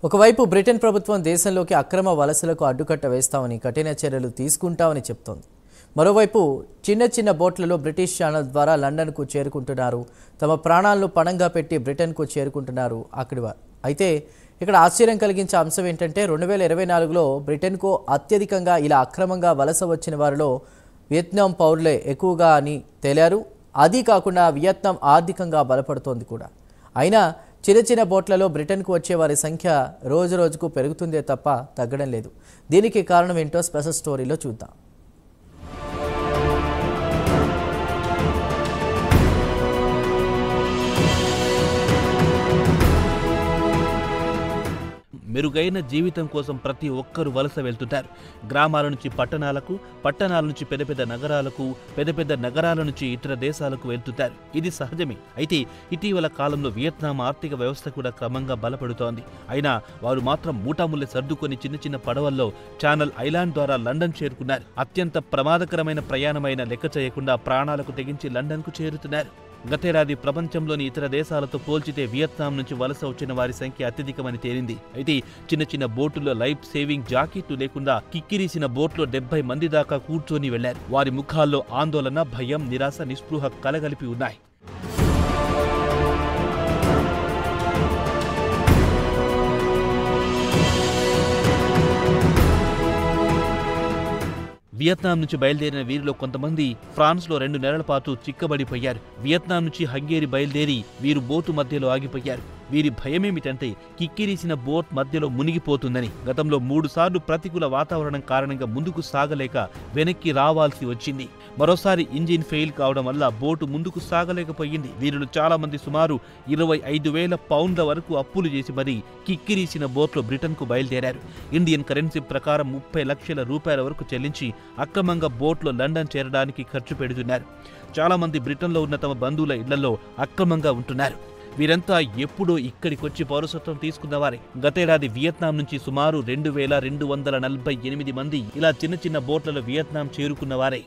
ఒకవైపు బ్రిటన్ ప్రభుత్వం దేశంలోకి అక్రమ వలసలకు అడ్డుకట్ట వేస్తామని కఠిన చర్యలు తీసుకుంటామని చెప్తోంది. మరోవైపు చిన్న చిన్న బోట్లలో బ్రిటిష్ ఛానల్ ద్వారా లండన్కు చేరుకుంటున్నారు. తమ ప్రాణాలను పణంగా పెట్టి బ్రిటన్కు చేరుకుంటున్నారు అక్కడి వారు. అయితే ఇక్కడ ఆశ్చర్యం కలిగించే అంశం ఏంటంటే 2024లో బ్రిటన్కు అత్యధికంగా ఇలా అక్రమంగా వలస వచ్చిన వారిలో వియత్నాం పౌరులే ఎక్కువగా అని తేలారు. అది కాకుండా వియత్నాం ఆర్థికంగా బలపడుతోంది కూడా. అయినా చిన్న చిన్న బోట్లలో బ్రిటన్కు వచ్చే వారి సంఖ్య రోజు రోజుకు పెరుగుతుందే తప్ప తగ్గడం లేదు. దీనికి కారణం ఏంటో స్పెషల్ స్టోరీలో చూద్దాం. మెరుగైన జీవితం కోసం ప్రతి ఒక్కరూ వలస వెళ్తుంటారు. గ్రామాల నుంచి పట్టణాలకు, పట్టణాల నుంచి పెద్ద పెద్ద నగరాలకు, పెద్ద నగరాల నుంచి ఇతర దేశాలకు వెళ్తుంటారు. ఇది సహజమే. అయితే ఇటీవల కాలంలో వియత్నాం ఆర్థిక వ్యవస్థ కూడా క్రమంగా బలపడుతోంది. అయినా వారు మాత్రం మూటాముల్లె సర్దుకొని చిన్న చిన్న పడవల్లో ఛానల్ ఐలాండ్ ద్వారా లండన్ చేరుకున్నారు. అత్యంత ప్రమాదకరమైన ప్రయాణమైన లెక్క చేయకుండా ప్రాణాలకు తెగించి లండన్కు చేరుతున్నారు. గతేడాది ప్రపంచంలోని ఇతర దేశాలతో పోల్చితే వియత్నాం నుంచి వలస వచ్చిన వారి సంఖ్య అత్యధికమని తేలింది. అయితే చిన్న చిన్న బోటుల్లో లైఫ్ సేవింగ్ జాకెట్లు లేకుండా కిక్కిరీసిన బోట్లో 70 మంది దాకా కూర్చొని వెళ్లారు. వారి ముఖాల్లో ఆందోళన, భయం, నిరాశ, నిస్పృహ కలగలిపి ఉన్నాయి. వియత్నాం నుంచి బయలుదేరిన వీరిలో కొంతమంది ఫ్రాన్స్లో 2 నెలల పాటు చిక్కబడిపోయారు. వియత్నాం నుంచి హంగేరి బయలుదేరి వీరు బోటు మధ్యలో ఆగిపోయారు. వీరి భయమేమిటంటే కిక్కిరీసిన బోట్ మధ్యలో మునిగిపోతుందని. గతంలో 3 సార్లు ప్రతికూల వాతావరణం కారణంగా ముందుకు సాగలేక వెనక్కి రావాల్సి వచ్చింది. మరోసారి ఇంజిన్ ఫెయిల్ కావడం వల్ల బోటు ముందుకు సాగలేకపోయింది. వీరిలో చాలా మంది సుమారు 25,000 పౌండ్ల వరకు అప్పులు చేసి మరీ కిక్కిరీసిన బోట్లో బ్రిటన్కు బయలుదేరారు. ఇండియన్ కరెన్సీ ప్రకారం 30 లక్షల రూపాయల వరకు చెల్లించి అక్రమంగా బోట్లో లండన్ చేరడానికి ఖర్చు పెడుతున్నారు. చాలా మంది బ్రిటన్లో ఉన్న తమ బంధువుల ఇళ్లలో అక్రమంగా ఉంటున్నారు. వీరంతా ఎప్పుడో ఇక్కడికొచ్చి పౌరసత్వం తీసుకున్నవారే. గతేడాది వియత్నాం నుంచి సుమారు 2,248 మంది ఇలా చిన్న చిన్న బోట్లలో వియత్నాం చేరుకున్నవారే.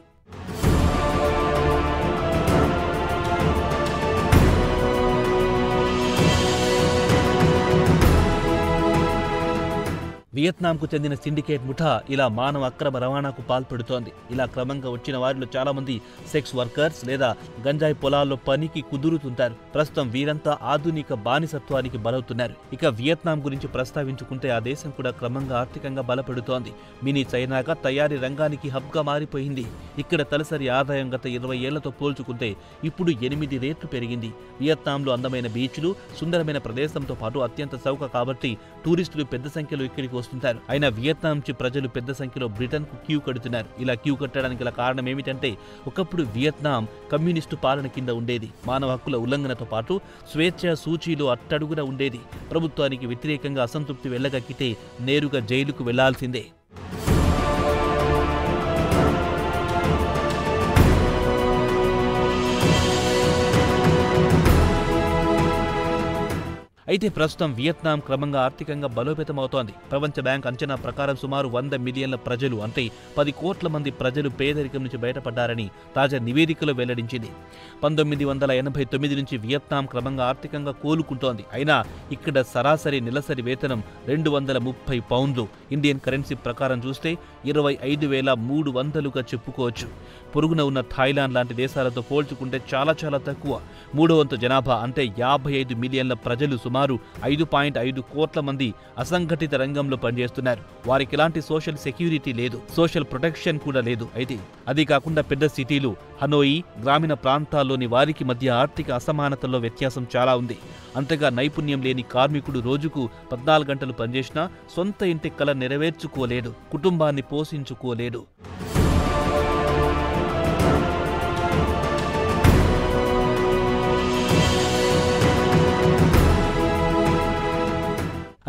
వియత్నాంకు చెందిన సిండికేట్ ముఠా ఇలా మానవ అక్రమ రవాణాకు పాల్పడుతోంది. ఇలా క్రమంగా వచ్చిన వారిలో చాలా మంది సెక్స్ వర్కర్స్ లేదా గంజాయి పొలాల్లో పనికి కుదురుతుంటారు. ప్రస్తుతం వీరంతా ఆధునిక బానిసత్వానికి బలవుతున్నారు. ఇక వియత్నాం గురించి ప్రస్తావించుకుంటే ఆ దేశం కూడా క్రమంగా ఆర్థికంగా బలపడుతోంది. మినీ చైనాగా తయారీ రంగానికి హబ్గా మారిపోయింది. ఇక్కడ తలసరి ఆదాయం గత 20 ఏళ్లతో పోల్చుకుంటే ఇప్పుడు 8 రెట్లు పెరిగింది. వియత్నాంలో అందమైన బీచ్లు, సుందరమైన ప్రదేశంతో పాటు అత్యంత చౌక కాబట్టి టూరిస్టులు పెద్ద సంఖ్యలో ఇక్కడికి వస్తుంటారు. అయినా వియత్నాం నుంచి ప్రజలు పెద్ద సంఖ్యలో బ్రిటన్ కు క్యూ కడుతున్నారు. ఇలా క్యూ కట్టడానికి గల కారణం ఏమిటంటే ఒకప్పుడు వియత్నాం కమ్యూనిస్టు పాలన కింద ఉండేది. మానవ హక్కుల ఉల్లంఘనతో పాటు స్వేచ్ఛ సూచీలో అట్టడుగున ఉండేది. ప్రభుత్వానికి వ్యతిరేకంగా అసంతృప్తి వెళ్లగక్కితే నేరుగా జైలుకు వెళ్లాల్సిందే. అయితే ప్రస్తుతం వియత్నాం క్రమంగా ఆర్థికంగా బలోపేతమవుతోంది. ప్రపంచ బ్యాంక్ అంచనా ప్రకారం సుమారు 100 మిలియన్ల ప్రజలు అంటే 10 కోట్ల మంది ప్రజలు పేదరికం నుంచి బయటపడ్డారని తాజా నివేదికలో వెల్లడించింది. 1989 నుంచి వియత్నాం క్రమంగా ఆర్థికంగా కోలుకుంటోంది. అయినా ఇక్కడ సరాసరి నెలసరి వేతనం 230 పౌండ్లు. ఇండియన్ కరెన్సీ ప్రకారం చూస్తే 25,300గా చెప్పుకోవచ్చు. పొరుగున ఉన్న థాయిలాండ్ లాంటి దేశాలతో పోల్చుకుంటే చాలా చాలా తక్కువ. 3వ వంతు జనాభా అంటే 55 మిలియన్ల ప్రజలు సుమారు 5.5 కోట్ల మంది అసంఘటిత రంగంలో పనిచేస్తున్నారు. వారికి ఎలాంటి సోషల్ సెక్యూరిటీ లేదు, సోషల్ ప్రొటెక్షన్ కూడా లేదు. అయితే అది కాకుండా పెద్ద సిటీలు, హనోయి, గ్రామీణ ప్రాంతాల్లోని వారికి మధ్య ఆర్థిక అసమానతల్లో వ్యత్యాసం చాలా ఉంది. అంతగా నైపుణ్యం లేని కార్మికుడు రోజుకు 14 గంటలు పనిచేసినా సొంత ఇంటి కల నెరవేర్చుకోలేడు, కుటుంబాన్ని పోషించుకోలేడు.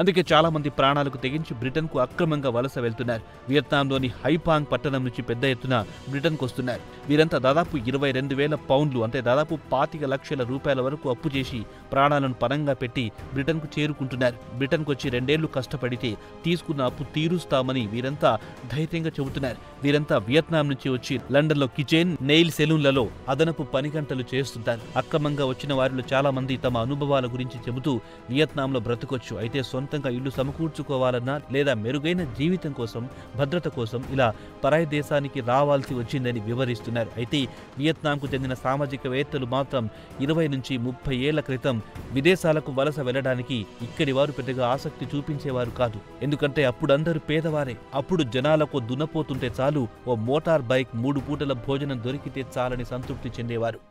అందుకే చాలా మంది ప్రాణాలకు తెగించి బ్రిటన్కు అక్రమంగా వలస వెళ్తున్నారు. వియత్నాంలోని హైపాంగ్ పట్టణం నుంచి పెద్ద ఎత్తున బ్రిటన్కు వస్తున్నారు. వీరంతా దాదాపు 22,000 పౌండ్లు అంటే దాదాపు 25 లక్షల రూపాయల వరకు అప్పు చేసి ప్రాణాలను పణంగా పెట్టి బ్రిటన్కు చేరుకుంటున్నారు. బ్రిటన్కు వచ్చి 2 ఏళ్లు కష్టపడితే తీసుకున్న అప్పు తీరుస్తామని వీరంతా ధైర్యంగా చెబుతున్నారు. వీరంతా వియత్నాం నుంచి వచ్చి లండన్లో కిచెన్, నెయిల్ సెలూన్లలో అదనపు పని గంటలు చేస్తుంటారు. అక్రమంగా వచ్చిన వారిలో చాలా మంది తమ అనుభవాల గురించి చెబుతూ వియత్నాంలో బ్రతకొచ్చు, అయితే సొంత సొంతంగా ఇల్లు సమకూర్చుకోవాలన్నా లేదా మెరుగైన జీవితం కోసం, భద్రత కోసం ఇలా పరాయి దేశానికి రావాల్సి వచ్చిందని వివరిస్తున్నారు. అయితే వియత్నాంకు చెందిన సామాజికవేత్తలు మాత్రం 20 నుంచి 30 ఏళ్ల క్రితం విదేశాలకు వలస వెళ్లడానికి ఇక్కడి వారు పెద్దగా ఆసక్తి చూపించేవారు కాదు. ఎందుకంటే అప్పుడు అందరూ పేదవారే. అప్పుడు జనాలకు దున్నపోతుంటే చాలు, ఓ మోటార్ బైక్, 3 పూటల భోజనం దొరికితే చాలని సంతృప్తి చెందేవారు.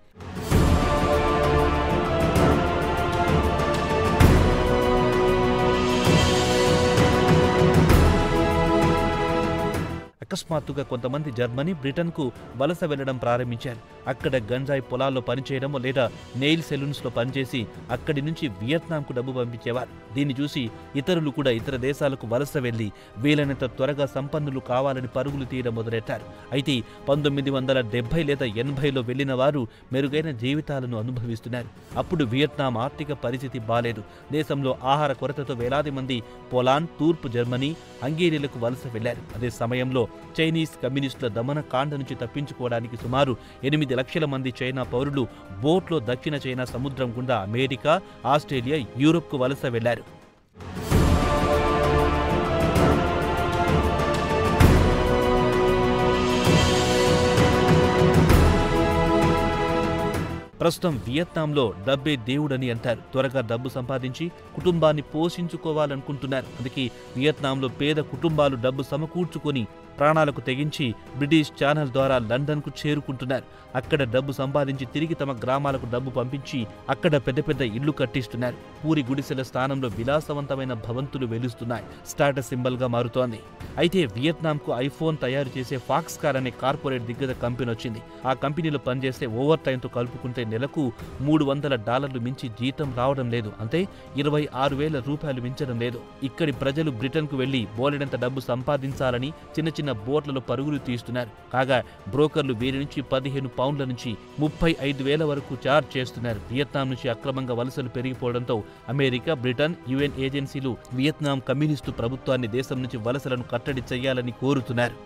అకస్మాత్తుగా కొంతమంది జర్మనీ, బ్రిటన్కు వలస వెళ్లడం ప్రారంభించారు. అక్కడ గంజాయి పొలాల్లో పనిచేయడం లేదా నెయిల్ సెలూన్స్లో పనిచేసి అక్కడి నుంచి వియత్నాంకు డబ్బు పంపించేవారు. దీన్ని చూసి ఇతరులు కూడా ఇతర దేశాలకు వలస వెళ్లి వీలైనంత త్వరగా సంపన్నులు కావాలని పరుగులు తీయడం మొదలెట్టారు. అయితే 1970 లేదా 80లో వెళ్లిన వారు మెరుగైన జీవితాలను అనుభవిస్తున్నారు. అప్పుడు వియత్నాం ఆర్థిక పరిస్థితి బాలేదు. దేశంలో ఆహార కొరతతో వేలాది మంది పోలాండ్, తూర్పు జర్మనీ, హంగేరీలకు వలస వెళ్లారు. అదే సమయంలో చైనీస్ కమ్యూనిస్టుల దమన కాండ నుంచి తప్పించుకోవడానికి సుమారు 8 లక్షల మంది చైనా పౌరులు బోట్లో దక్షిణ చైనా సముద్రం గుండా అమెరికా, ఆస్ట్రేలియా, యూరోప్కు వలస వెళ్లారు. ప్రస్తుతం వియత్నాంలో డబ్బే దేవుడని అంటారు. త్వరగా డబ్బు సంపాదించి కుటుంబాన్ని పోషించుకోవాలనుకుంటున్నారు. అందుకే వియత్నాంలో పేద కుటుంబాలు డబ్బు సమకూర్చుకొని ప్రాణాలకు తెగించి బ్రిటిష్ ఛానల్ ద్వారా లండన్కు చేరుకుంటున్నారు. అక్కడ డబ్బు సంపాదించి తిరిగి తమ గ్రామాలకు డబ్బు పంపించి అక్కడ పెద్ద పెద్ద ఇళ్లు కట్టిస్తున్నారు. పూరి గుడిసెల స్థానంలో విలాసవంతమైన భవంతులు వెలుస్తున్నాయి. స్టాటస్ సింబల్గా మారుతోంది. అయితే వియత్నాంకు ఐఫోన్ తయారు చేసే ఫాక్స్కాన్ అనే కార్పొరేట్ దిగ్గజ కంపెనీ వచ్చింది. ఆ కంపెనీలో పనిచేస్తే ఓవర్ టైంతో కలుపుకుంటే నెలకు $300 మించి జీతం రావడం లేదు. అంటే 26,000 రూపాయలు మించడం లేదు. ఇక్కడి ప్రజలు బ్రిటన్కు వెళ్లి బోలెడంత డబ్బు సంపాదించాలని చిన్న చిన్న బోట్లలో పరుగులు తీస్తున్నారు. కాగా బ్రోకర్లు వీరి నుంచి 15 పౌండ్ల నుంచి 35,000 వరకు ఛార్జ్ చేస్తున్నారు. వియత్నాం నుంచి అక్రమంగా వలసలు పెరిగిపోవడంతో అమెరికా, బ్రిటన్, UN ఏజెన్సీలు వియత్నాం కమ్యూనిస్టు ప్రభుత్వాన్ని దేశం నుంచి వలసలను కట్టడి చేయాలని కోరుతున్నారు.